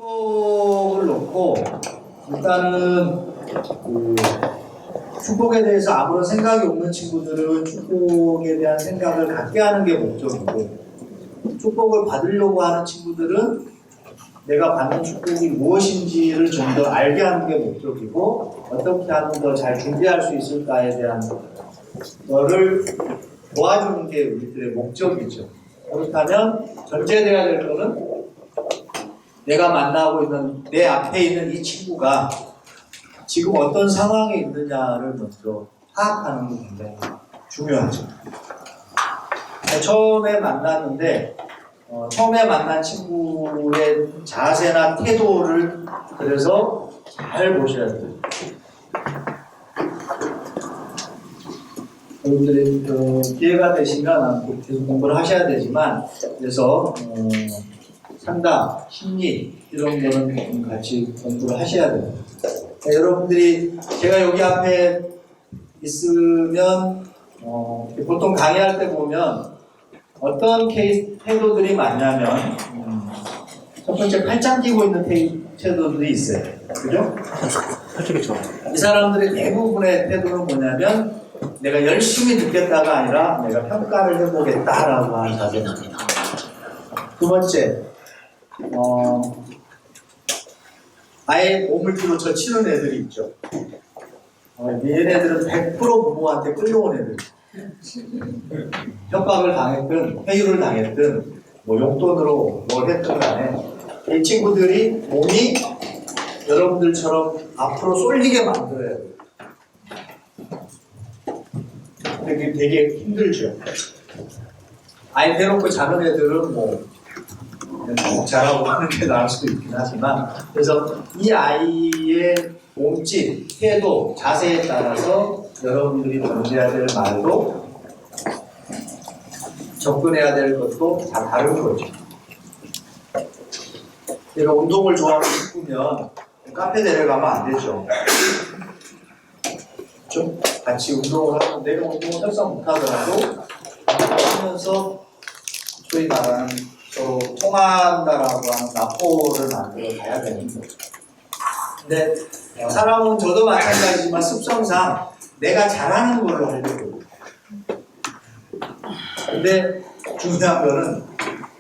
축복을 놓고 일단은 축복에 대해서 아무런 생각이 없는 친구들은 축복에 대한 생각을 갖게 하는 게 목적이고, 축복을 받으려고 하는 친구들은 내가 받는 축복이 무엇인지를 좀 더 알게 하는 게 목적이고, 어떻게 하면 더 잘 준비할 수 있을까에 대한 거를 도와주는 게 우리들의 목적이죠. 그렇다면 전제돼야 될 거는 내가 만나고 있는 내 앞에 있는 이 친구가 지금 어떤 상황에 있느냐를 먼저 파악하는 게 굉장히 중요하죠. 처음에 만났는데 처음에 만난 친구의 자세나 태도를 그래서 잘 보셔야 돼요. 여러분들이 기회가 되시면 계속 공부를 하셔야 되지만, 그래서 상담, 심리 이런 거는 같이 공부를 하셔야 돼요. 여러분들이 제가 여기 앞에 있으면 보통 강의할 때 보면 어떤 태도들이 많냐면 첫 번째 팔짱 끼고 있는 태도들이 있어요. 그죠? 그렇죠. 이 사람들의 대부분의 태도는 뭐냐면 내가 열심히 듣겠다가 아니라 내가 평가를 해보겠다라고 하는 자세입니다. 두 번째, 아예 몸을 뒤로 젖히는 애들이 있죠. 얘네들은 100% 부모한테 끌려온 애들. 협박을 당했든 회유를 당했든 뭐 용돈으로 뭘 했든 간에 이 친구들이 몸이 여러분들처럼 앞으로 쏠리게 만들어야 돼요. 되게 힘들죠. 아예 대놓고 자는 애들은 뭐 잘하고 하는 게 나을 수도 있긴 하지만, 그래서 이 아이의 몸짓, 태도, 자세에 따라서 여러분들이 던져야 될 말도 접근해야 될 것도 다 다른 거죠. 내가 운동을 좋아하고 싶으면 카페 데려가면 안 되죠. 좀 같이 운동을 하고, 내가 운동을 설상 못하더라도 하면서 소위 말하는 서로 통한다라고 하는 나포를 만들어 가야 되는 거죠. 근데 사람은 저도 마찬가지지만 습성상 내가 잘하는 걸로 하려고 해요. 근데 중요한 거는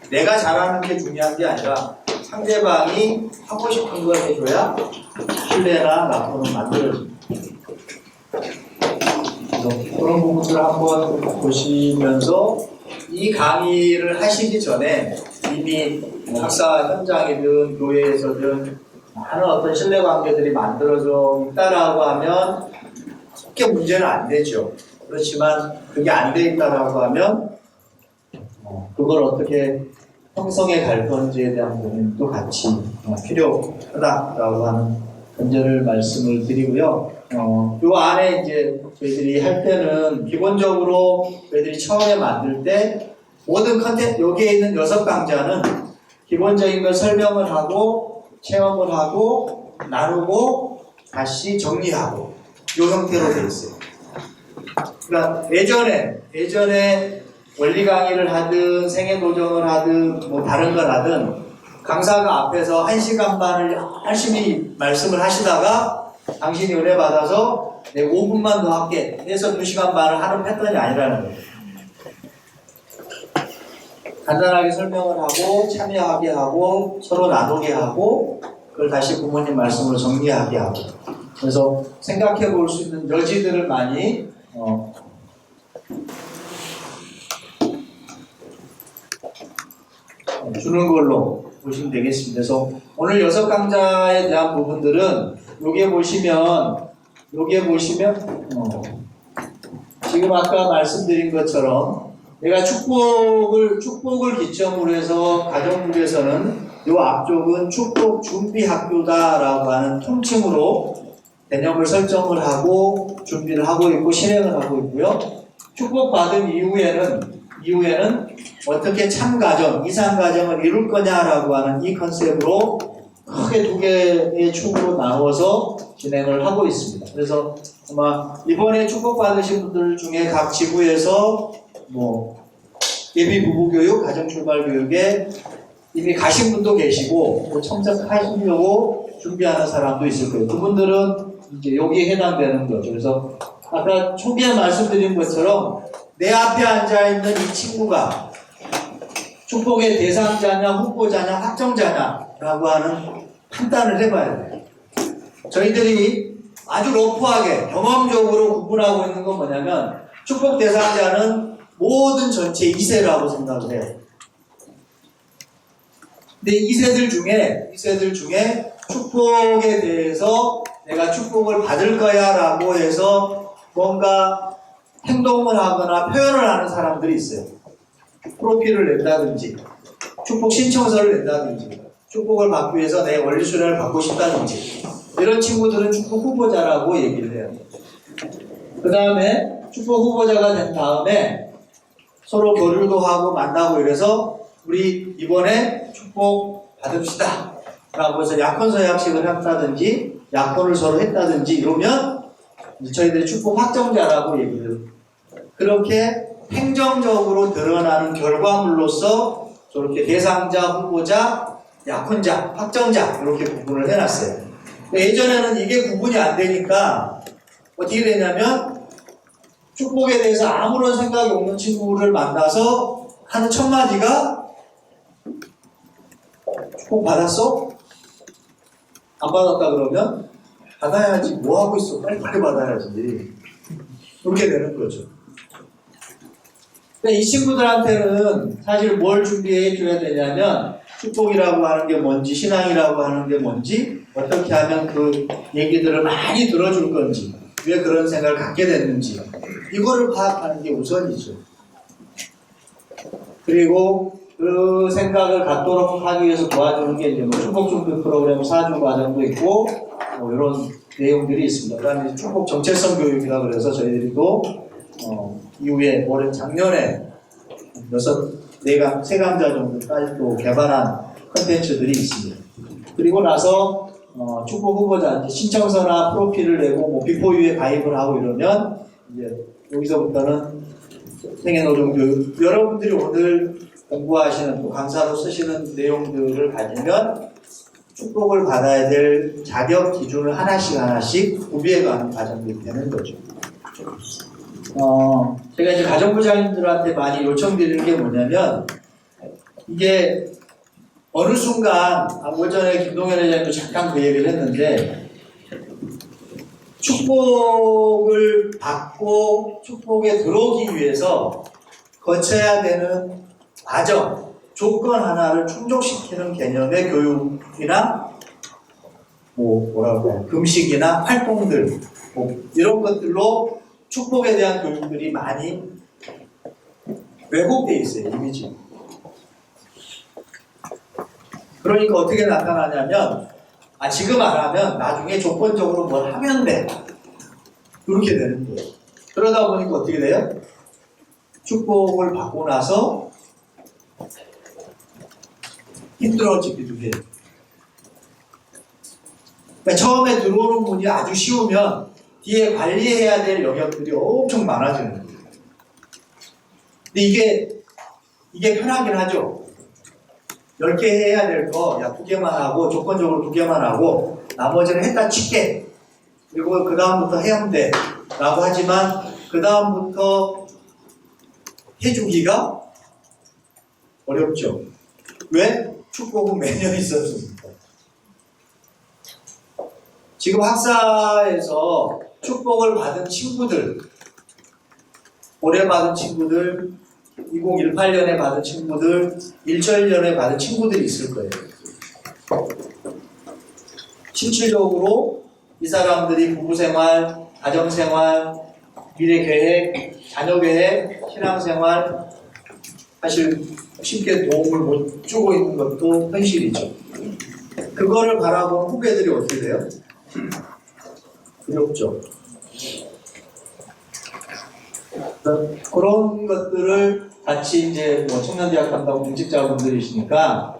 내가 잘하는 게 중요한 게 아니라 상대방이 하고 싶은 걸 해줘야 신뢰나 나포는 만들어집니다. 그런 부분들을 한번 보시면서 이 강의를 하시기 전에 이미 학사 현장이든 교회에서든 많은 어떤 신뢰관계들이 만들어져 있다라고 하면 크게 문제는 안 되죠. 그렇지만 그게 안 돼 있다라고 하면 그걸 어떻게 형성해 갈 건지에 대한 고민도 같이 필요하다라고 하는 견제를 말씀을 드리고요. 요 안에 이제 저희들이 할 때는 기본적으로 저희들이 처음에 만들 때 모든 컨텐츠, 여기에 있는 6강좌는 기본적인 걸 설명을 하고 체험을 하고 나누고 다시 정리하고 이 형태로 되어 있어요. 그러니까 예전에 원리 강의를 하든 생애도정을 하든 뭐 다른 걸 하든 강사가 앞에서 1시간 반을 열심히 말씀을 하시다가 당신이 은혜 받아서 내가 5분만 더 할게 해서 2시간 반을 하는 패턴이 아니라는 거예요. 간단하게 설명을 하고 참여하게 하고 서로 나누게 하고 그걸 다시 부모님 말씀으로 정리하게 하고, 그래서 생각해 볼 수 있는 여지들을 많이 주는 걸로 보시면 되겠습니다. 그래서 오늘 6강좌에 대한 부분들은 여기에 보시면 지금 아까 말씀드린 것처럼 내가 축복을 기점으로 해서 가정부에서는 이 앞쪽은 축복 준비 학교다라고 하는 통칭으로 개념을 설정을 하고 준비를 하고 있고 실행을 하고 있고요. 축복받은 이후에는 어떻게 참가정, 이상가정을 이룰 거냐라고 하는 이 컨셉으로 크게 2개의 축으로 나눠서 진행을 하고 있습니다. 그래서 아마 이번에 축복받으신 분들 중에 각 지구에서 예비 부부교육, 가정출발교육에 이미 가신 분도 계시고 또 첨삭하시려고 준비하는 사람도 있을 거예요. 그분들은 이제 여기에 해당되는 거죠. 그래서 아까 초기에 말씀드린 것처럼 내 앞에 앉아있는 이 친구가 축복의 대상자냐 후보자냐 확정자냐라고 하는 판단을 해봐야 돼요. 저희들이 아주 러프하게 경험적으로 구분하고 있는 건 뭐냐면 축복 대상자는 모든 전체 2세라고 생각을 해요. 근데 2세들 중에 축복에 대해서 내가 축복을 받을 거야 라고 해서 뭔가 행동을 하거나 표현을 하는 사람들이 있어요. 프로필을 낸다든지 축복 신청서를 낸다든지 축복을 받기 위해서 내 원리수련을 받고 싶다든지 이런 친구들은 축복 후보자라고 얘기를 해요. 그 다음에 축복 후보자가 된 다음에 서로 교류도 하고 만나고 이래서 우리 이번에 축복 받읍시다 라고 해서 약혼서약식을 했다든지 약혼을 서로 했다든지 이러면 저희들이 축복 확정자라고 얘기를 해요. 그렇게 행정적으로 드러나는 결과물로서 저렇게 대상자, 후보자, 약혼자, 확정자 이렇게 구분을 해놨어요. 예전에는 이게 구분이 안 되니까 어떻게 되냐면 축복에 대해서 아무런 생각이 없는 친구를 만나서 하는 첫 마디가 축복 받았어? 안 받았다 그러면 받아야지 뭐 하고 있어? 빨리빨리 받아야지 이렇게 되는 거죠. 근데 이 친구들한테는 사실 뭘 준비해 줘야 되냐면 축복이라고 하는 게 뭔지 신앙이라고 하는 게 뭔지 어떻게 하면 그 얘기들을 많이 들어줄 건지 왜 그런 생각을 갖게 됐는지 이거를 파악하는 게 우선이죠. 그리고 그 생각을 갖도록 하기 위해서 도와주는 게 이제 뭐 축복 준비 프로그램 4주 과정도 있고 뭐 이런 내용들이 있습니다. 그다음에 축복 정체성 교육이라 그래서 저희들이 또 이후에 올해 작년에 3감자 정도까지 또 개발한 컨텐츠들이 있습니다. 그리고 나서 축복 후보자한테 신청서나 프로필을 내고 뭐 비포유에 가입을 하고 이러면 이제 여기서부터는 생애노동 교육 여러분들이 오늘 공부하시는 또 강사로 쓰시는 내용들을 가지면 축복을 받아야 될 자격 기준을 하나씩 구비해가는 과정이 되는 거죠. 제가 이제 가정부장님들한테 많이 요청드리는 게 뭐냐면 이게 어느 순간 오전에 김동현 회장님도 잠깐 그 얘기를 했는데 축복을 받고 축복에 들어오기 위해서 거쳐야 되는 과정, 조건 하나를 충족시키는 개념의 교육이나 뭐라고 금식이나 활동들 이런 것들로 축복에 대한 교육들이 많이 왜곡되어 있어요. 이미지. 그러니까 어떻게 나타나냐면 지금 안 하면 나중에 조건적으로 뭘 하면 돼. 이렇게 되는 거예요. 그러다 보니까 어떻게 돼요? 축복을 받고 나서 힘들어지기도 해요. 그러니까 처음에 들어오는 분이 아주 쉬우면 뒤에 관리해야 될 영역들이 엄청 많아지는 거예요. 근데 이게 편하긴 하죠. 10개 해야 될 거, 2개만 하고, 조건적으로 2개만 하고, 나머지는 했다 칠게. 그리고 그 다음부터 해야 돼. 라고 하지만, 그 다음부터 해주기가 어렵죠. 왜? 축복은 매년 있었습니다. 지금 학사에서 축복을 받은 친구들, 올해 받은 친구들, 2018년에 받은 친구들, 17년에 받은 친구들이 있을 거예요. 실질적으로 이 사람들이 부부생활, 가정생활, 미래계획, 자녀계획, 신앙생활 사실 쉽게 도움을 못 주고 있는 것도 현실이죠. 그거를 바라보는 후배들이 어떻게 돼요? 두렵죠. 그런 것들을 같이 이제 뭐 청년대학 간다고 공직자분들이시니까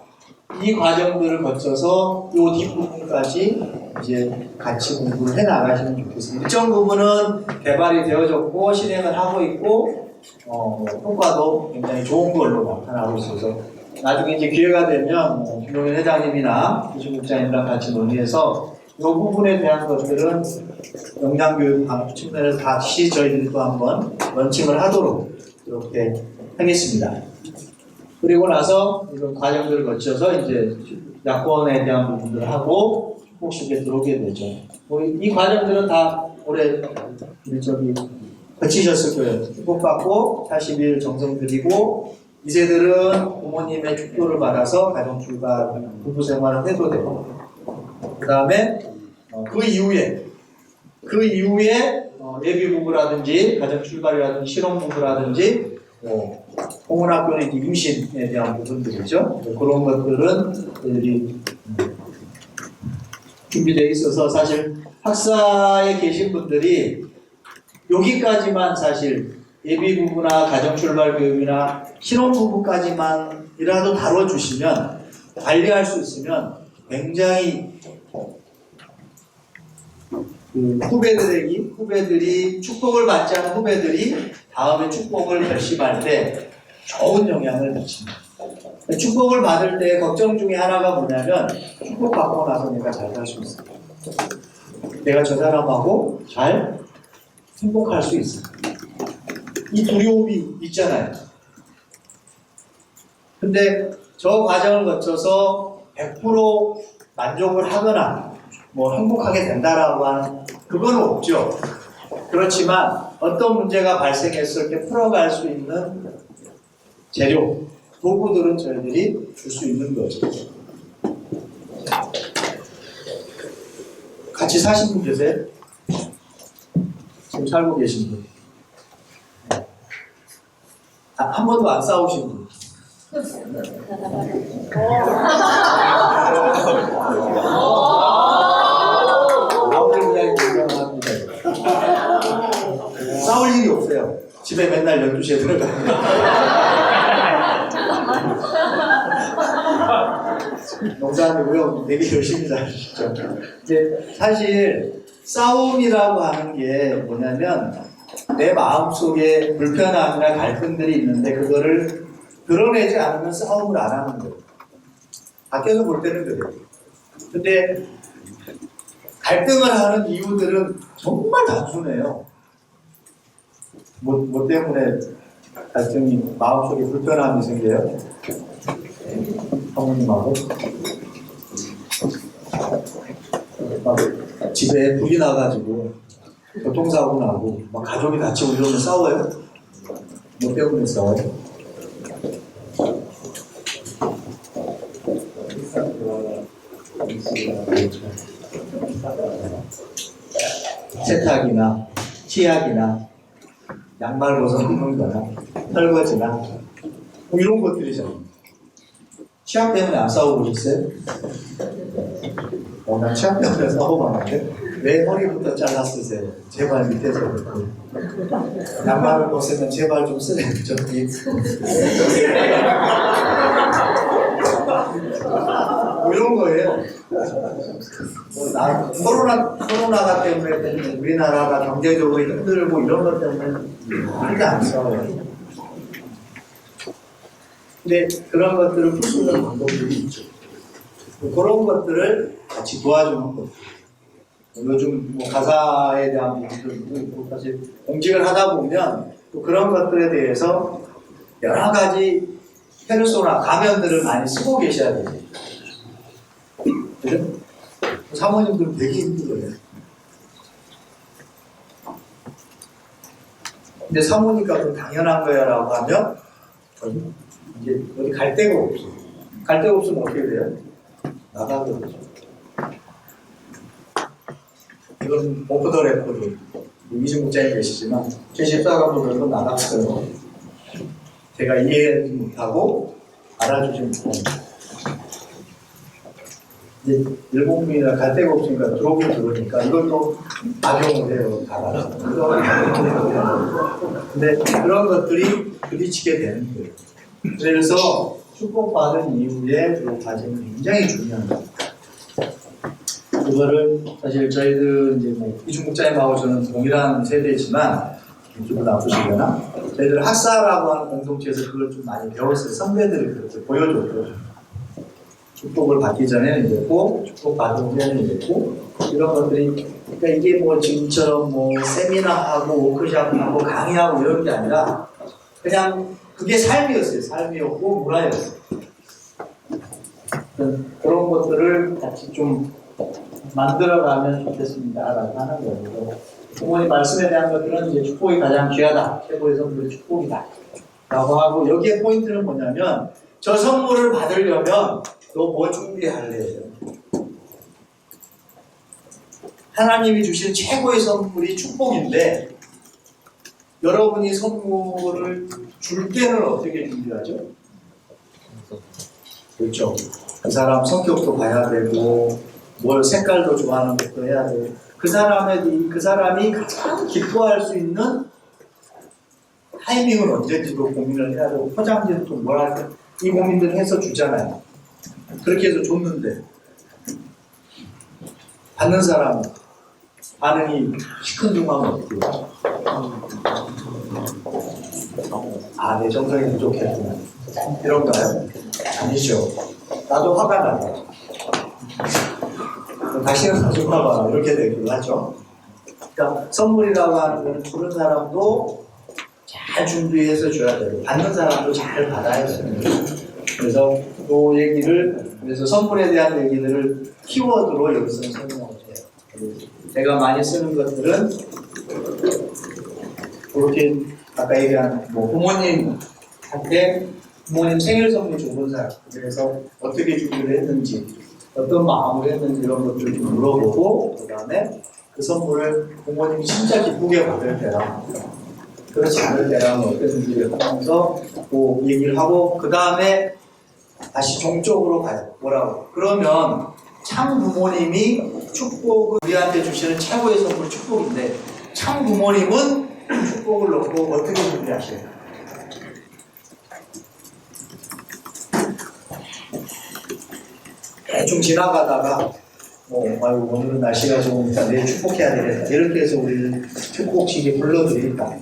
이 과정들을 거쳐서 이 뒷부분까지 이제 같이 공부를 해 나가시면 좋겠습니다. 일정 부분은 개발이 되어졌고 실행을 하고 있고 효과도 굉장히 좋은 걸로 나타나고 있어서 나중에 이제 기회가 되면 김용현 회장님이나 이준국장님이랑 같이 논의해서 이 부분에 대한 것들은 영양교육 측면에서 다시 저희들이 또 한번 런칭을 하도록 이렇게 하겠습니다. 그리고 나서 이런 과정들을 거쳐서 이제 야권에 대한 부분들을 하고 축복식에 들어오게 되죠. 이 과정들은 다 올해 일정이 거치셨을 거예요. 축복받고 40일 정성 들이고 이세들은 부모님의 축도를 받아서 가정 출발, 부부 생활을 해도 되고 그 다음에 그 이후에 예비 부부라든지 가정 출발이라든지 신혼 부부라든지 공원학교는 임신에 대한 부분들이죠. 그런 것들은 저희들이 준비되어 있어서 사실 학사에 계신 분들이 여기까지만 사실 예비 부부나 가정 출발 교육이나 신혼 부부까지만이라도 다뤄주시면 관리할 수 있으면 굉장히 후배들이 축복을 받지 않은 후배들이 다음에 축복을 결심할 때 좋은 영향을 미칩니다. 축복을 받을 때 걱정 중에 하나가 뭐냐면 축복 받고 나서 내가 잘 살 수 있어. 내가 저 사람하고 잘 행복할 수 있어. 이 두려움이 있잖아요. 근데 저 과정을 거쳐서 100% 만족을 하거나 뭐 행복하게 된다라고 하는 그건 없죠. 그렇지만 어떤 문제가 발생했을 때 풀어갈 수 있는 재료, 도구들은 저희들이 줄 수 있는 거죠. 같이 사신 분 계세요? 지금 살고 계신 분? 한 번도 안 싸우신 분? 아무리 그냥 인정합니다. 싸울 일이 없어요. 집에 맨날 12시에 들어가요. 농사아니고요. 되게 열심히 사시죠. 이제 사실 싸움이라고 하는 게 뭐냐면 내 마음속에 불편함이나 갈등들이 있는데 그거를 드러내지 않으면 싸움을 안 하는 거예요. 밖에서 볼 때는 그래요. 근데 갈등을 하는 이유들은 정말 단순해요. 뭐 때문에 갈등이 마음속에 불편함이 생겨요? 사모님하고 막 집에 불이 나가지고 교통사고 나고 막 가족이 다치고 이러면 싸워요? 뭐 때문에 싸워요? 세탁이나 치약이나 양말 벗어놓는 거나 설거지나 뭐 이런 것들이잖아요. 치약 때문에 안 싸우고 있어요? 난 치약 때문에 싸워봤는데 왜 허리부터 잘라 쓰세요? 제발 밑에서 양말을 벗으면 제발 좀 쓰세요. 뭐 이런 거예요. 코로나가 때문에 우리나라가 경제적으로 힘들고 이런 것 때문에 하나도 안 싸워요. 근데 그런 것들을 풀 수 있는 방법들이 있죠. 그런 것들을 같이 도와주는 것. 요즘 뭐 가사에 대한 부분들도 있고 사실 공직을 하다 보면 또 그런 것들에 대해서 여러 가지 페르소나, 가면들을 많이 쓰고 계셔야 되죠. 그죠? 사모님들은 되게 힘들어요. 근데 사모니까 그 당연한 거야 라고 하면 이제 어디 갈 데가 없어. 갈 데가 없으면 어떻게 돼요? 나가게 되죠. 이건 오프 더 레코드 이준국장이 계시지만 제 집사관으로서 나갔어요. 제가 이해하지 못하고 알아주지 못합니다. 이제 일본 분이라 갈 데가 없으니까 들어오긴 들어오니까 이것도 악용을 해요. 다 근데 그런 것들이 부딪히게 되는 거예요. 그래서 축복받은 이후에 그 과정이 굉장히 중요한 거예요. 그거를 사실 저희들 이제 뭐 이준국장님하고 저는 동일한 세대지만 기분 나쁘시거나 저희들 학사라고 하는 공동체에서 그걸 좀 많이 배웠어요. 선배들이 그렇게 보여줬고, 축복을 받기 전에는 이랬고, 축복 받은 후에는 이랬고, 이런 것들이, 그러니까 이게 뭐 지금처럼 뭐 세미나하고 워크숍하고 강의하고 이런 게 아니라 그냥 그게 삶이었어요. 삶이었고 문화였어요. 그런 것들을 같이 좀 만들어가면 좋겠습니다라고 하는 거예요. 부모님 말씀에 대한 것들은 이제 축복이 가장 귀하다. 최고의 선물이 축복이다. 라고 하고, 여기에 포인트는 뭐냐면, 저 선물을 받으려면 너 뭐 준비할래요? 하나님이 주신 최고의 선물이 축복인데, 여러분이 선물을 줄 때는 어떻게 준비하죠? 그렇죠. 그 사람 성격도 봐야 되고, 뭘 색깔도 좋아하는 것도 해야 되고, 그 사람이 가장 기뻐할 수 있는 타이밍은 언제인지도 고민을 해야 되고, 포장지는 또 뭘 할까? 이 고민들 해서 주잖아요. 그렇게 해서 줬는데, 받는 사람은 반응이 시큰둥하면 어떻게 해요? 아, 내 정성이 부족했구나. 이런가요? 아니죠. 나도 화가 나요. 다시는 가져가봐. 이렇게 되기도 하죠. 그러니까 선물이라고 하는 건 주는 사람도 잘 준비해서 줘야 되고, 받는 사람도 잘 받아야 되는 거예요. 그래서 그 얘기를, 그래서 선물에 대한 얘기들을 키워드로 여기서 설명을 해요. 제가 많이 쓰는 것들은 그렇게 아까 얘기한 뭐 부모님한테 부모님 생일 선물 줘본 사람, 그래서 어떻게 준비를 했는지, 어떤 마음을 했는지 이런 것들을 좀 물어보고, 그 다음에 그 선물을 부모님이 진짜 기쁘게 받을 때랑 그렇지 않을 때랑 어땠는지를 하면서 그 얘기를 하고, 그 다음에 다시 종쪽으로 가요. 뭐라고? 그러면 참 부모님이 축복을 우리한테 주시는 최고의 선물 축복인데, 참 부모님은 축복을 놓고 어떻게 준비하실까? 대충 지나가다가 아이고 오늘은 날씨가 좋으니까 내일 축복해야 되겠다, 이렇게 해서 우리를 축복식에 불러드릴까?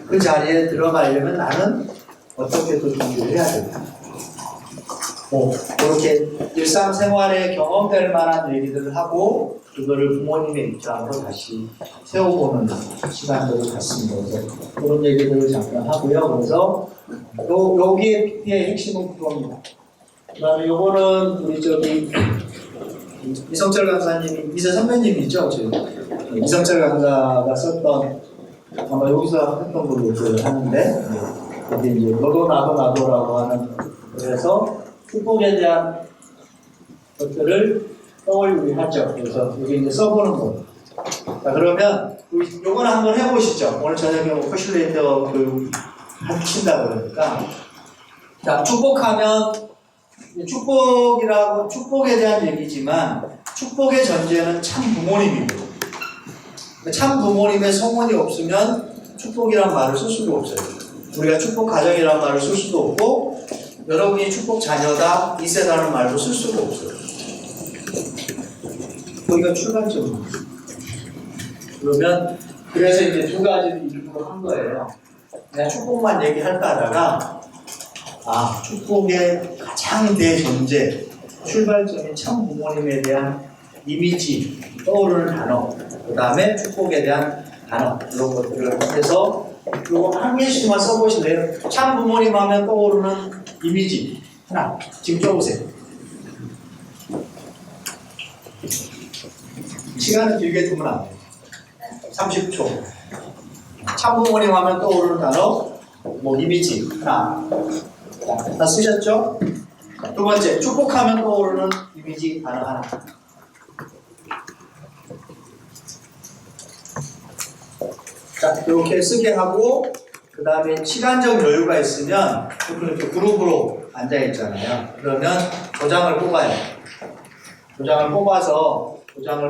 그 자리에 들어가려면 나는 어떻게 또 준비를 해야 될까? 그렇게 일상생활에 경험될 만한 얘기들을 하고, 그거를 부모님의 입장으로 다시 세워보는 시간들을 갖습니다. 그래서 그런 얘기들을 잠깐 하고요. 그래서 여기에 핵심은 그겁니다. 그 다음에 요거는 우리 이성철 강사님이, 이세 선배님이죠? 이성철 강사가 썼던, 아마 여기서 했던 걸로 하는데, 여기 이제 너도 나도라고 하는, 그래서 축복에 대한 것들을 떠올리게 하죠. 그래서 여기 이제 써보는 거예요. 자, 그러면 요거는 한번 해보시죠. 오늘 저녁에 퍼실레이터 하신다 그러니까. 자, 축복하면, 축복에 대한 얘기지만, 축복의 전제는 참 부모님입니다. 참 부모님의 성원이 없으면 축복이란 말을 쓸 수도 없어요. 우리가 축복 가정이란 말을 쓸 수도 없고, 여러분이 축복 자녀다, 2세라는 말도 쓸 수가 없어요. 거기가 출발점입니다. 그러면, 그래서 이제 두 가지를 일부러 한 거예요. 그냥 축복만 얘기할까 하다가, 축복의 가장 대전제, 출발점이 참 부모님에 대한 이미지, 떠오르는 단어, 그 다음에 축복에 대한 단어, 이런 것들을 해서 이거 한 개씩만 써보실래요? 참 부모님 하면 떠오르는 이미지 하나, 지금 써보세요. 시간은 길게 두면 안 돼요. 30초. 참 부모님 하면 떠오르는 단어, 이미지 하나. 다 쓰셨죠? 두 번째, 축복하면 떠오르는 이미지 단어 하나. 자, 이렇게 쓰게 하고, 그 다음에 시간적 여유가 있으면 이렇게 그룹으로 앉아있잖아요. 그러면 도장을 뽑아요. 도장을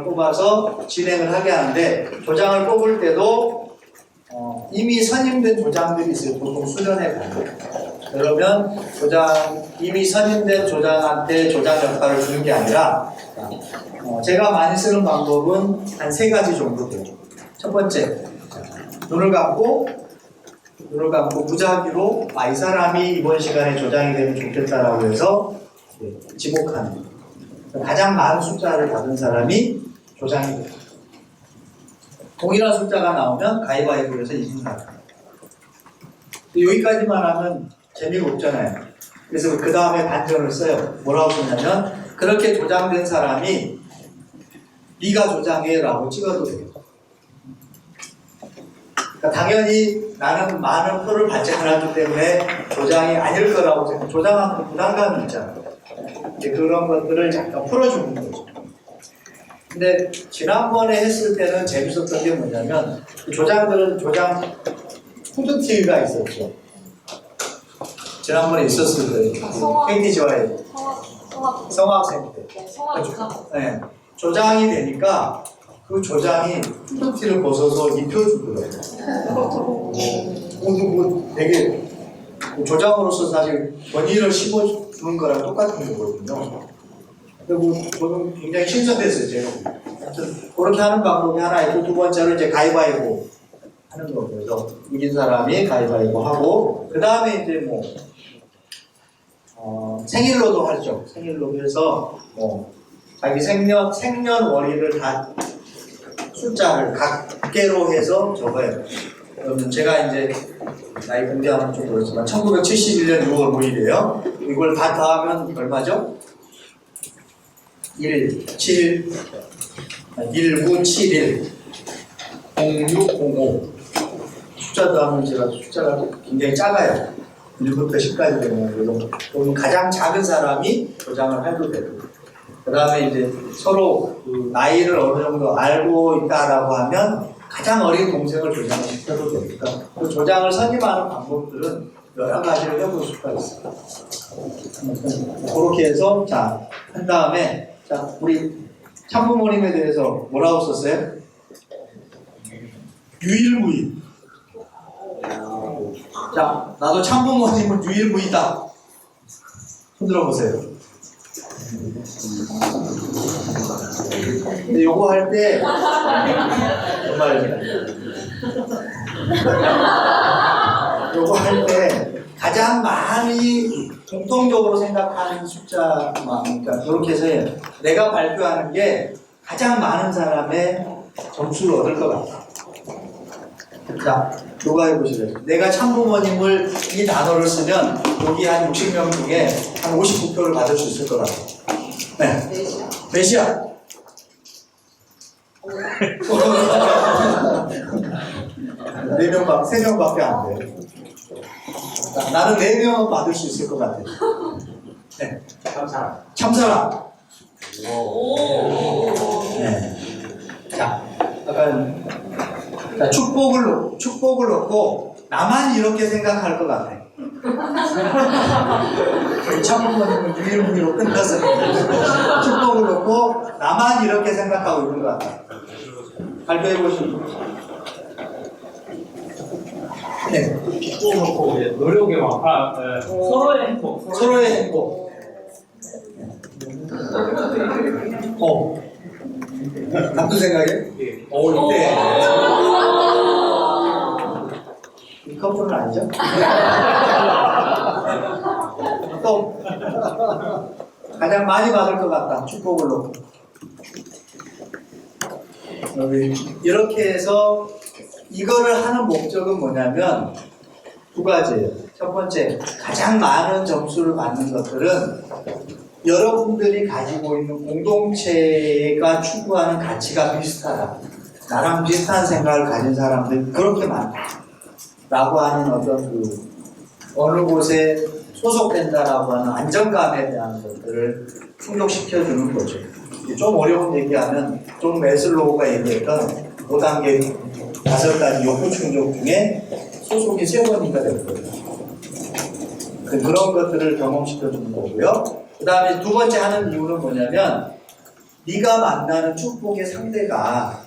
뽑아서 진행을 하게 하는데, 도장을 뽑을 때도 이미 선임된 도장들이 있어요. 보통 수련회 가면. 그러면 이미 선임된 조장한테 조장 역할을 주는 게 아니라, 제가 많이 쓰는 방법은 한 3가지 정도 돼요. 첫 번째, 눈을 감고 눈을 감고 무작위로 이 사람이 이번 시간에 조장이 되면 좋겠다라고 해서 지목하는, 가장 많은 숫자를 받은 사람이 조장이 됩니다. 동일한 숫자가 나오면 가위바위보에서 이긴 사람. 여기까지만 하면 재미가 없잖아요. 그래서 그 다음에 반전을 써요. 뭐라고 쓰냐면, 그렇게 조장된 사람이 네가 조장해 라고 찍어도 되겠다. 그러니까 당연히 나는 많은 표를 받지 않았기 때문에 조장이 아닐 거라고 생각, 조장하면 부담감이 있잖아요. 이제 그런 것들을 잠깐 풀어주는 거죠. 근데 지난번에 했을 때는 재밌었던 게 뭐냐면, 조장들은 조장 푸드티가 있었죠. 지난번에 있었을 거예요. KT지와의 성학생 때. 네. 조장이 되니까 그 조장이 푸드티를 벗어서 입혀주더라고요. 되게 조장으로서 사실 원인을 심어주는 거랑 똑같은 거거든요. 그리고 저는 굉장히 신선했어요, 제가. 그렇게 하는 방법이 하나 있고, 두 번째로 이제 가위바위보 하는 거고, 그래서 이긴 사람이 가위바위보 하고, 그 다음에 이제 뭐, 생일로도 하죠. 생일로 해서, 자기 생년월일을 다 숫자를 각개로 해서 적어요. 그러면 제가 이제, 나이 공개하면 좀 그렇지만, 1971년 6월 5일이에요. 이걸 다 더하면 얼마죠? 1971 0605 숫자도 하면 제가 숫자가 굉장히 작아요. 1부터 10까지 되면. 그래서 가장 작은 사람이 조장을 해도 되고, 그 다음에 이제 서로 그 나이를 어느 정도 알고 있다라고 하면 가장 어린 동생을 조장을 시켜도 되니까, 그 조장을 선임하는 방법들은 여러 가지를 해볼 수가 있어요. 그렇게 해서 한 다음에 우리 참부모님에 대해서 뭐라고 썼어요? 유일무이. 나도 참부모님은 유일무이다. 손 들어보세요. 근데 요거 할 때 정말 요거 할 때 가장 많이 공통적으로 생각하는 숫자만, 그러니까 그렇게 해서 내가 발표하는 게 가장 많은 사람의 점수를 얻을 것 같다. 자, 누가 해보시겠어요? 내가 참부모님을 이 단어를 쓰면 여기 한 60명 중에 한 59표를 받을 수 있을 것 같아요. 네. 몇이야? 네 명, 세 명밖에 안 돼. 나는 4명은 받을 수 있을 것 같아. 네. 참사람. 네. 축복을 놓고 나만 이렇게 생각할 것 같아. 참부모님은 유일무이로 끝나서 축복을 놓고 나만 이렇게 생각하고 있는 것 같아. 발표해보시면. 네. 축복 놓고 노력의 완파, 서로의 행복. 서로의 행복. 같은 생각이에요? 예. 이때. 이 커플은 아니죠? 또 가장 많이 받을 것 같다. 축복을 놓고. 이렇게 해서 이거를 하는 목적은 뭐냐면 두 가지예요. 첫 번째, 가장 많은 점수를 받는 것들은 여러분들이 가지고 있는 공동체가 추구하는 가치가 비슷하다. 나랑 비슷한 생각을 가진 사람들이 그렇게 많다. 라고 하는 어떤 어느 곳에 소속된다라고 하는 안정감에 대한 것들을 충족시켜주는 거죠. 좀 어려운 얘기하면 좀 매슬로우가 얘기했던 5단계 5가지 욕구 충족 중에 소속이 3번이니까 될 거예요. 그런 것들을 경험시켜주는 거고요. 그 다음에 두 번째 하는 이유는 뭐냐면 네가 만나는 축복의 상대가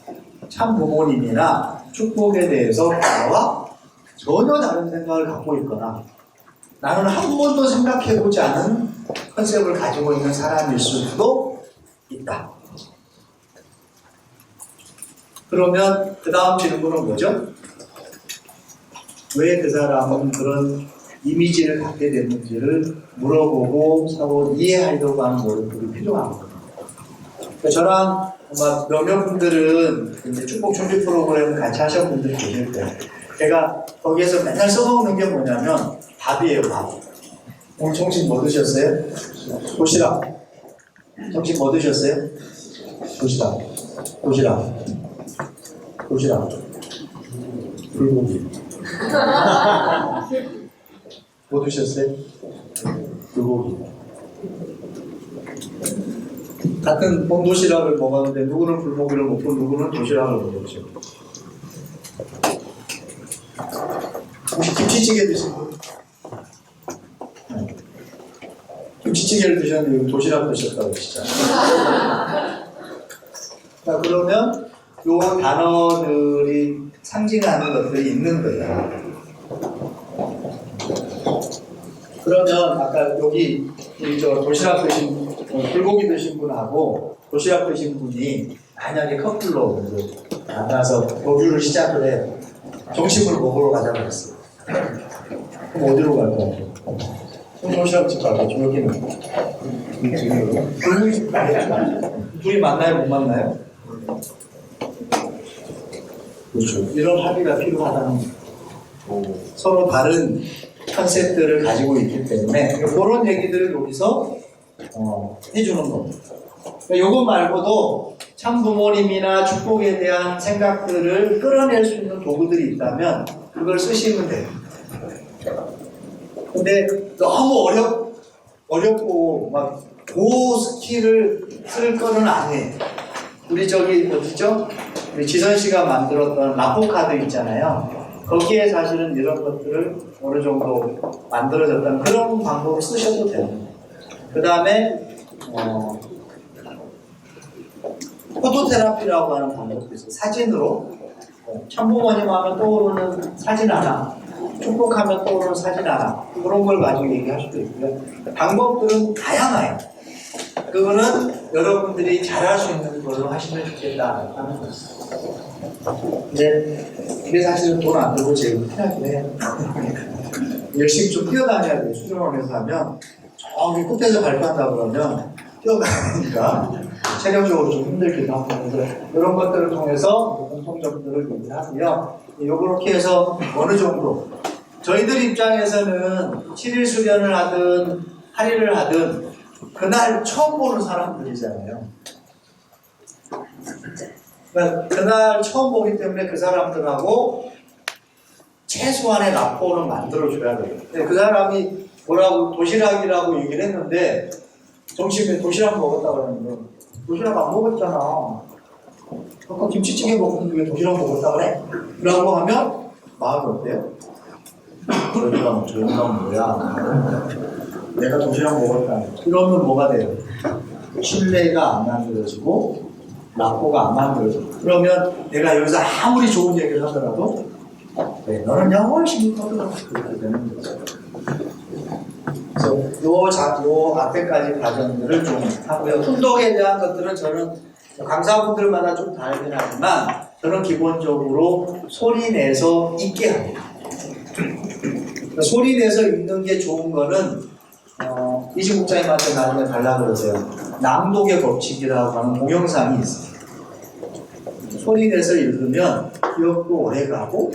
참 부모님이나 축복에 대해서 나와 전혀 다른 생각을 갖고 있거나 나는 한 번도 생각해보지 않은 컨셉을 가지고 있는 사람일 수도 있다. 그러면 그 다음 질문은 뭐죠? 왜 그 사람은 그런 이미지를 갖게 됐는지를 물어보고 서로 이해하려고 하는 노력들이 필요한 거예요. 그러니까 저랑 아마 몇몇 분들은 이제 축복 준비 프로그램을 같이 하신 분들이 계실 거예요. 제가 거기에서 맨날 써먹는 게 뭐냐면 밥이에요, 밥. 오늘 점심 뭐 드셨어요? 도시락. 점심 뭐 드셨어요? 도시락. 도시락. 도시락. 불고기. 뭐 드셨어요? 불고기. 같은 본도시락을 먹었는데 누구는 불고기를 먹고 누구는 도시락을 먹었죠. 혹시 김치찌개 드신 분? 네. 김치찌개를 드셨는데 도시락 드셨다고 하시잖아요. 자, 그러면 요 단어들이 상징하는 것들이 있는 거예요. 그러면 아까 여기 저 도시락 드신 불고기 드신 분하고 도시락 드신 분이 만약에 커플로 만나서 교류를 시작을 해요. 점심을 먹으러 가자고 했어요. 그럼 어디로 갈 거예요? 도시락집 가겠죠. 여기는 불고기집 가겠죠. 둘이 만나요? 못 만나요? 그렇죠. 이런 합의가 필요하다는 거예요. 서로 다른 컨셉들을 가지고 있기 때문에 그런 얘기들을 여기서 해주는 겁니다. 이거 말고도 참 부모님이나 축복에 대한 생각들을 끌어낼 수 있는 도구들이 있다면 그걸 쓰시면 돼요. 근데 너무 어렵고 막 고스킬을 쓸 거는 아니에요. 우리 저기 어디죠? 우리 지선 씨가 만들었던 라포 카드 있잖아요. 거기에 사실은 이런 것들을 어느 정도 만들어졌다는 그런 방법을 쓰셔도 돼요. 그 다음에 포토테라피라고 하는 방법도 있어요. 사진으로 참부모님 하면 떠오르는 사진 하나, 축복하면 떠오르는 사진 하나, 그런 걸 가지고 얘기할 수도 있고요. 방법들은 다양해요. 그거는 여러분들이 잘할 수 있는 걸로 하시면 좋겠다 하는 거죠. 근데 이게 사실은 돈 안 들고 제일 편하긴 해요. 열심히 좀 뛰어다녀야 돼요. 수련원에서 하면 저기 끝에서 발표한다 그러면 뛰어가니까 체력적으로 좀 힘들기도 하고 이런 것들을 통해서 공통점들을 얘기하고요. 요렇게 해서 어느 정도 저희들 입장에서는 7일 수련을 하든 할일을 하든 그날 처음 보는 사람들이잖아요. 그러니까 그날 처음 보기 때문에 그 사람들하고 최소한의 라포는 만들어줘야 돼요. 그 사람이 뭐라고 도시락이라고 얘기를 했는데 점심에 도시락 먹었다고 그랬는데 도시락 안 먹었잖아. 아까 김치찌개 먹었는데 왜 도시락 먹었다고 그래? 라고 하면 마음이 어때요? 저 인간 뭐야? 내가 도시락 먹었다. 이러면 뭐가 돼요? 신뢰가 안 만들어지고 라포가 안 만들어지고 그러면 내가 여기서 아무리 좋은 얘기를 하더라도 너는 훨씬 떠들어 그렇게 되는 거죠. 그래서 요 앞에까지 과정들을 좀 하고요. 훈독에 대한 것들은 저는 강사분들마다 좀 다르긴 하지만 저는 기본적으로 소리 내서 읽게 합니다. 소리 내서 읽는 게 좋은 거는 이지 국장님한테 나중에 달라고 그러세요. 낭독의 법칙이라고 하는 동영상이 있어요. 소리 내서 읽으면 기억도 오래 가고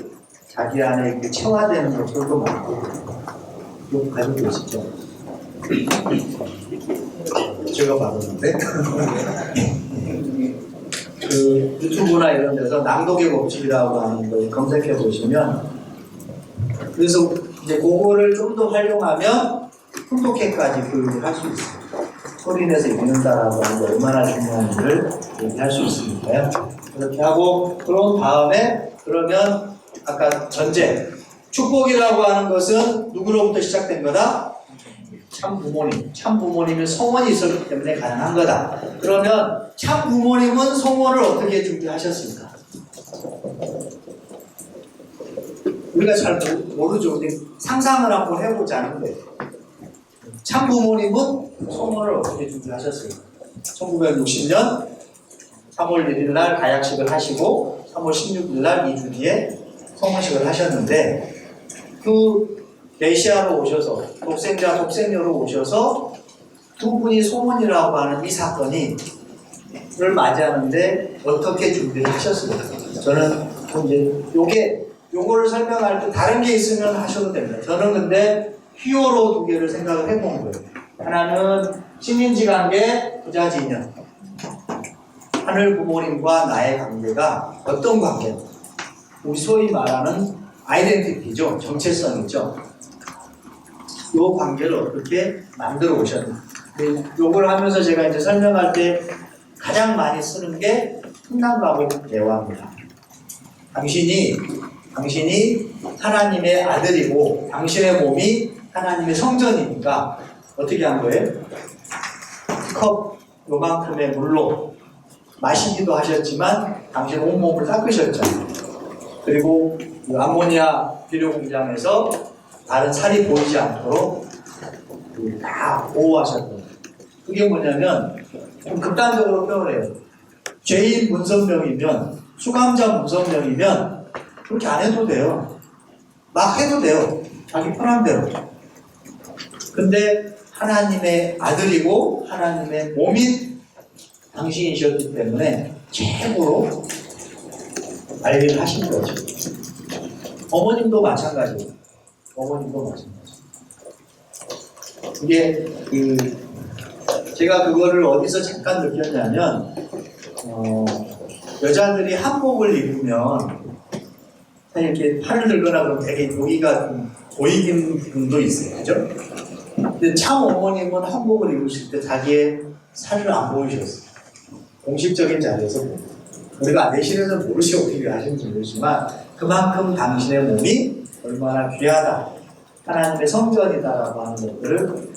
자기 안에 이렇게 체화되는 것들도 많고 기억 가지고 계시죠? 제가 받았는데 그 유튜브나 이런 데서 낭독의 법칙이라고 하는 걸 검색해 보시면 그래서 이제 그거를 좀 더 활용하면 훈독회까지 교육을 할 수 있어요. 소리 내서 읽는다라고 하는 게 얼마나 중요한지를 얘기할 수 있으니까요. 그렇게 하고 그런 다음에 그러면 아까 전제 축복이라고 하는 것은 누구로부터 시작된 거다? 참 부모님. 참 부모님의 성원이 있었기 때문에 가능한 거다. 그러면 참 부모님은 성원을 어떻게 준비하셨습니까? 우리가 잘 모르죠. 상상을 한번 해보자는데 참 부모님은 성원을 어떻게 준비하셨습니까? 1960년 3월 1일 날 가약식을 하시고 3월 16일 날 2주 뒤에 성원식을 하셨는데 그 메시아로 오셔서 독생자 독생녀로 오셔서 두 분이 소문이라고 하는 이 사건이 를 맞이하는데 어떻게 준비를 하셨습니까? 저는 이제 요거를 설명할 때 다른 게 있으면 하셔도 됩니다. 저는 근데 히어로 두 개를 생각을 해본 거예요. 하나는 신인지 관계, 부자지 인연. 하늘 부모님과 나의 관계가 어떤 관계? 우리 소위 말하는 아이덴티티죠. 정체성이죠. 이 관계를 어떻게 만들어 오셨나. 요걸 하면서 제가 이제 설명할 때 가장 많이 쓰는 게 풍랑과목 대화입니다. 당신이 하나님의 아들이고 당신의 몸이 하나님의 성전이니까 어떻게 한 거예요? 컵 요만큼의 물로 마시기도 하셨지만 당신 온몸을 닦으셨잖아요. 그리고 암모니아 비료 공장에서 다른 살이 보이지 않도록 다 보호하셨거든요. 그게 뭐냐면 좀 극단적으로 표현을 해요. 죄인 문선명이면 수감자 문선명이면 그렇게 안 해도 돼요. 막 해도 돼요. 자기 편한 대로. 근데 하나님의 아들이고 하나님의 몸인 당신이셨기 때문에 최고로 관리를 하신 거죠. 어머님도 마찬가지예요. 이게 제가 그거를 어디서 잠깐 느꼈냐면 여자들이 한복을 입으면 이렇게 팔을 들거나 그러면 되게 여기가 좀 보이는 분도 있어요. 그죠? 근데 참 어머님은 한복을 입으실 때 자기의 살을 안 보이셨어요. 공식적인 자리에서 우리가 내실에서는 모르시고 어떻게 하시는지 모르지만 그만큼 당신의 몸이 얼마나 귀하다, 하나님의 성전이다라고 하는 것들을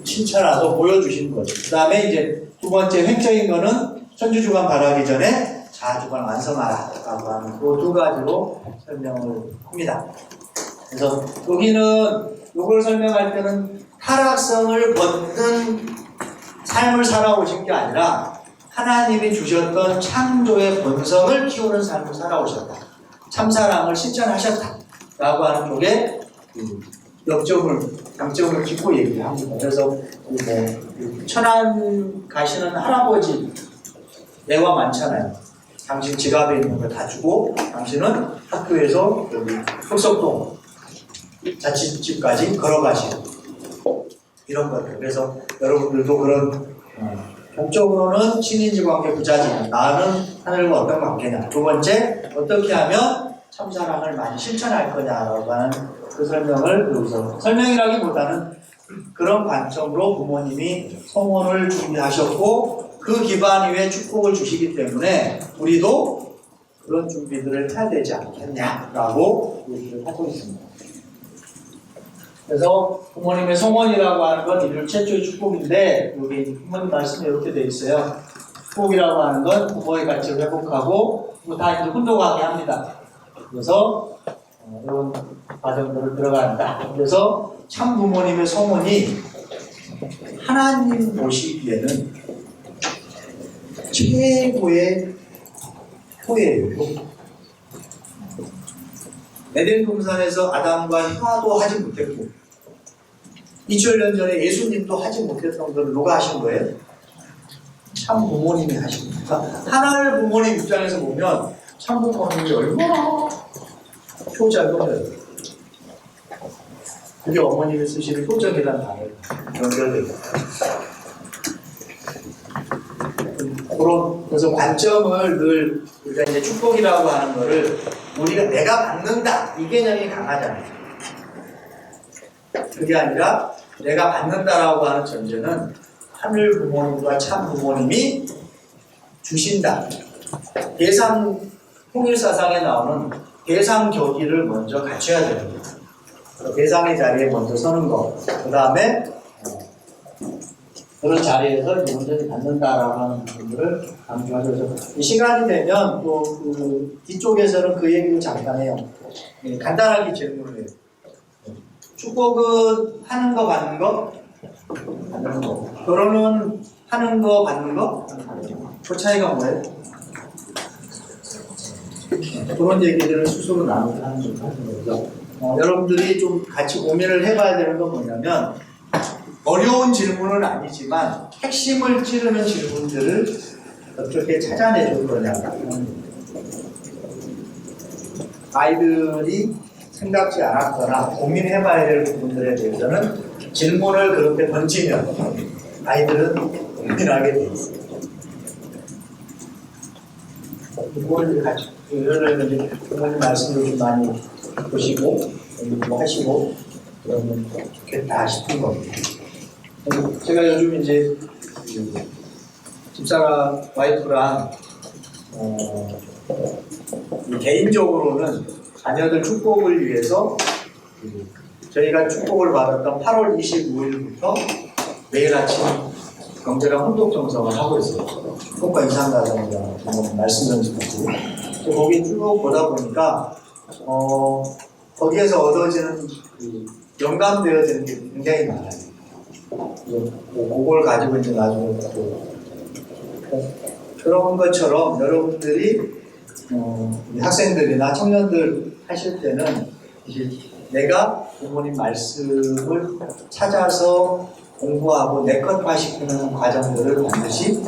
실천하서 보여주신 거죠. 그 다음에 이제 두 번째 획적인 거는 천주주간 바라기 전에 자주간 완성하라 라고 하는 그 두 가지로 설명을 합니다. 그래서 여기는 이걸 설명할 때는 타락성을 벗는 삶을 살아오신 게 아니라 하나님이 주셨던 창조의 본성을 키우는 삶을 살아오셨다. 참사랑을 실천하셨다. 라고 하는 쪽에 강점을 짚고 얘기를 합니다. 그래서 천안 가시는 할아버지 애와 많잖아요. 당신 지갑에 있는 걸 다 주고 당신은 학교에서 여기 흑석동 자취집까지 걸어가시고 이런 것들. 그래서 여러분들도 그런 목적으로는 친인지 관계 부자지 나는 하늘과 어떤 관계냐. 두 번째 어떻게 하면 참사랑을 많이 실천할 거냐라고 하는 그 설명을 여기서 설명이라기보다는 그런 관점으로 부모님이 성원을 준비하셨고 그 기반 위에 축복을 주시기 때문에 우리도 그런 준비들을 해야 되지 않겠냐라고 얘기를 하고 있습니다. 그래서 부모님의 성원이라고 하는 건 인류 최초의 축복인데 여기 부모님 말씀에 이렇게 되어 있어요. 축복이라고 하는 건 부모의 가치를 회복하고 다 이제 혼동하게 합니다. 그래서 이런 과정들을 들어간다. 그래서 참 부모님의 성원이 하나님 보시기에는 최고의 효예요. 에덴 동산에서 아담과 하도 하지 못했고 2000년 전에 예수님도 하지 못했던 걸 누가 하신 거예요? 참 부모님이 하신 거예요. 그러니까 하나님 부모님 입장에서 보면 참 부모님이 얼마나 효자거든요. 그게 어머님이 쓰시는 효정이라는 단어에 연결됩니다. 그래서 관점을 늘 우리가 이제 축복이라고 하는 거를 우리가 내가 받는다 이 개념이 강하잖아요. 그게 아니라 내가 받는다라고 하는 전제는 하늘 부모님과 참 부모님이 주신다. 대상 통일사상에 나오는 대상 교기를 먼저 갖춰야 됩니다. 대상의 자리에 먼저 서는 것. 그 다음에 그런 자리에서 온전히 갖는다라고 하는 부분들을 강조하죠. 이 시간이 되면 또 그 뒤쪽에서는 그 얘기를 잠깐 해요. 간단하게 질문을 해요. 축복은 하는 거 받는 거? 받는 거. 결혼은 하는 거 받는 거? 그 차이가 뭐예요? 그런 얘기들을 스스로 나누게 하는 거죠. 여러분들이 좀 같이 고민을 해봐야 되는 건 뭐냐면 어려운 질문은 아니지만 핵심을 찌르는 질문들을 어떻게 찾아내줄 거냐. 아이들이 생각지 않았거나 고민해봐야 될 부분들에 대해서는 질문을 그렇게 던지면 아이들은 고민하게 돼 있어요. 이걸 같이 이런 부모님 말씀을 좀 많이 보시고 뭐 하시고 그러면 좋겠다 싶은 겁니다. 제가 요즘 이제 집사람 와이프랑 개인적으로는 자녀들 축복을 위해서 저희가 축복을 받았던 8월 25일부터 매일 아침 경제랑 혼독 정성을 하고 있어요. 축복과 이상가정이라는 말씀 전수고 거기 쭉 보다 보니까 거기에서 얻어지는 영감되어지는 게 굉장히 많아요. 그걸 가지고 이제 나중에 그런 것처럼 여러분들이 학생들이나 청년들 하실 때는 이제 내가 부모님 말씀을 찾아서 공부하고 내 것화시키는 과정들을 반드시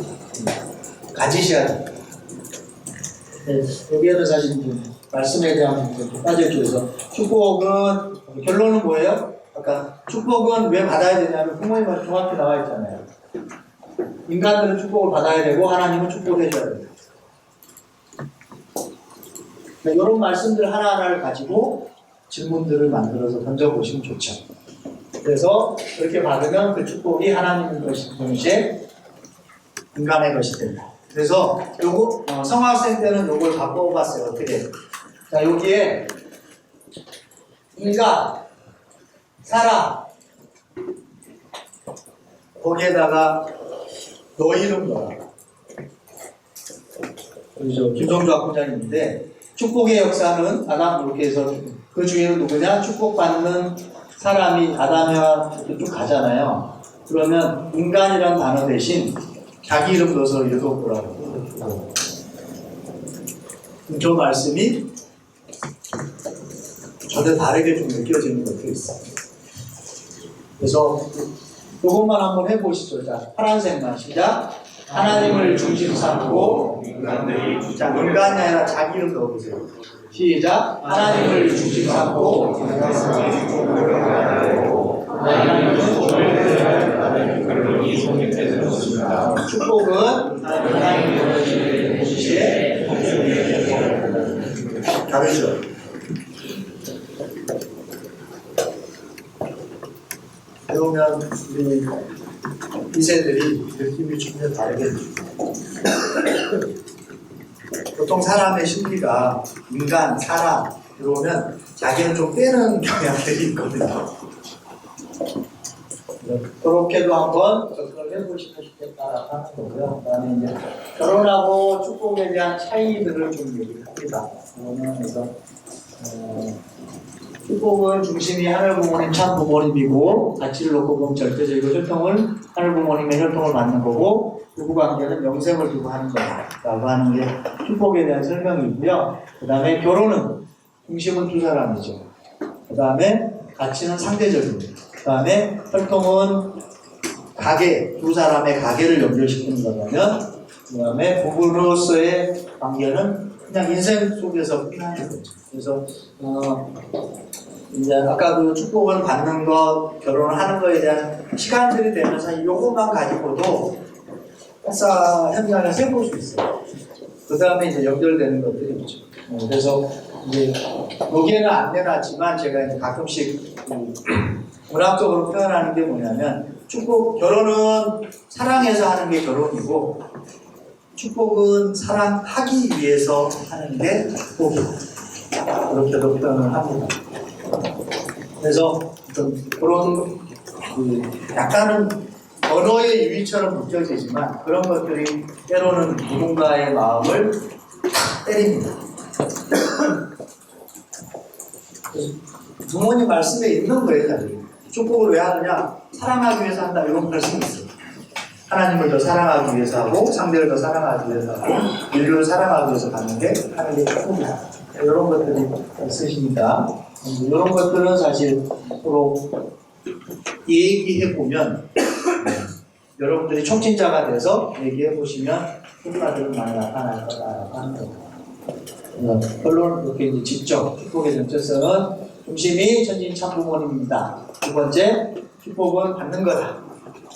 가지셔야 됩니다. 여기에는 사실 말씀에 대한 빠져있죠. 그래서 축복은 결론은 뭐예요? 아까 축복은 왜 받아야 되냐면 부모님은 정확히 나와 있잖아요. 인간들은 축복을 받아야 되고 하나님은 축복을 해줘야 돼요. 이런 말씀들 하나하나를 가지고 질문들을 만들어서 던져보시면 좋죠. 그래서 그렇게 받으면 그 축복이 하나님의 것이 동시에 인간의 것이 된다. 그래서 요거 성학생 때는 요걸 바꿔봤어요. 어떻게? 자, 여기에 인간, 사람 거기에다가 너 이름 넣어라. 그렇죠. 김성주 학부장님인데 축복의 역사는 아담 이렇게 해서 그 주인은 누구냐? 축복받는 사람이 아담과 쭉 가잖아요. 그러면 인간이란 단어 대신 자기 이름 넣어서 읽어보라고. 저 말씀이 저도 다르게 좀 느껴지는 것도 있어요. 그래서 이것만 한번 해보시죠. 자, 파란색만 시작. 하나님을 중심 삼고 자, 인간이 아니라 자기 이름 넣어보세요. 시작. 하나님을 중심 삼고 축복은 하나님의 동시에 다르죠. 배우면 우리 2세들이 느낌이 전혀 다르겠죠. 보통 사람의 심리가 인간, 사람 들어오면 자기는 좀 빼는 경향들이 있거든요. 그렇게도 한번 접근을 해보시고 싶겠다라고 하는 거고요. 그 다음에 이제 결혼하고 축복에 대한 차이들을 좀 얘기를 합니다. 그래서 축복은 중심이 하늘 부모님 참 부모님이고 가치를 놓고 보면 절대적이고 혈통을 하늘 부모님의 혈통을 받는 거고 부부관계는 영생을 두고 하는 거다라고 하는 게 축복에 대한 설명이고요. 그 다음에 결혼은 중심은 두 사람이죠. 그 다음에 가치는 상대적입니다. 그 다음에 혈통은 가계, 두 사람의 가계를 연결시키는 거라면 그 다음에 부부로서의 관계는 그냥 인생 속에서 끝나는 거죠. 그래서 이제 아까 그 축복을 받는 것, 결혼을 하는 거에 대한 시간들이 되면서 이것만 가지고도 회사 현장에서 해볼 수 있어요. 그 다음에 이제 연결되는 것들이 있죠. 그래서 이제 여기에는 안 내놨지만 제가 이제 가끔씩 문학적으로 표현하는 게 뭐냐면 축복, 결혼은 사랑해서 하는 게 결혼이고 축복은 사랑하기 위해서 하는 게 축복이고 그렇게도 표현을 합니다. 그래서 그런 약간은 언어의 유의처럼 느껴지지만 그런 것들이 때로는 누군가의 마음을 때립니다. 부모님 말씀에 있는 거예요, 사실. 축복을 왜 하느냐? 사랑하기 위해서 한다, 이런 말씀이 있어요. 하나님을 더 사랑하기 위해서 하고, 상대를 더 사랑하기 위해서 하고, 인류를 사랑하기 위해서 하는 게 축복이다. 이런 것들이 있으십니다. 이런 것들은 사실 서로 얘기해 보면 여러분들이 촉진자가 돼서 얘기해 보시면 효과들은 많이 나타날 거다라고 하는 겁니다. 결론 이렇게 이제 직접 축복의 정체성은 중심이 천진 참부모님입니다. 두 번째, 축복은 받는 거다.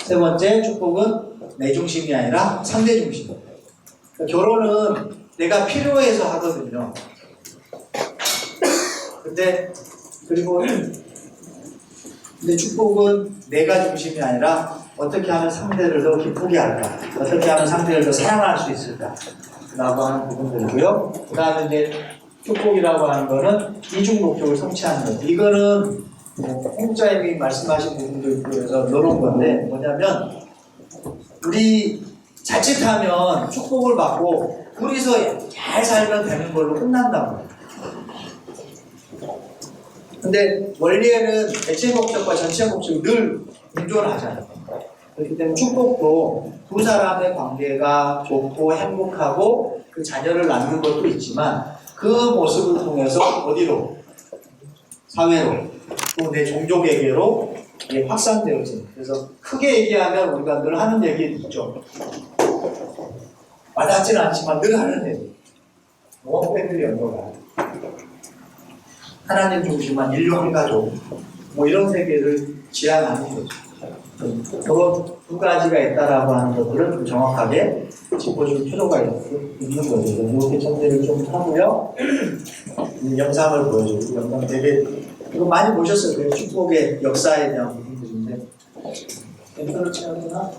세 번째, 축복은 내 중심이 아니라 상대 중심. 그러니까 결혼은 내가 필요해서 하거든요. 근데 축복은 내가 중심이 아니라 어떻게 하면 상대를 더 기쁘게 할까? 어떻게 하면 상대를 더 사랑할 수 있을까? 라고 하는 부분들이고요. 그 다음에 이제 축복이라고 하는 거는 이중 목적을 성취하는 것. 이거는 홍자님이 말씀하신 부분도 있고 그래서 넣어놓은 건데 뭐냐면 우리 자칫하면 축복을 받고 둘이서 잘 살면 되는 걸로 끝난다고. 근데 원리에는 대체 목적과 전체 목적이 늘 공존하잖아요. 그렇기 때문에 축복도 두 사람의 관계가 좋고 행복하고 그 자녀를 낳는 것도 있지만 그 모습을 통해서 어디로? 사회로 또 내 종족에게로 확산되어지는. 그래서 크게 얘기하면 우리가 늘 하는 얘기 있죠. 와닿지는 않지만 늘 하는 얘기. 패밀리 연구가 하나님 중심한 인류 한 가족 이런 세계를 지향하는 거죠. 그런 두 가지가 있다라고 하는 것들을 좀 정확하게 짚어줄 필요가 있는 거죠. 이렇게 정리를 좀 하고요. 영상을 보여주고 영상 되게 이거 많이 보셨을 거예요. 축복의 역사에 대한 부분들인데 멘트를 쳐야 되나?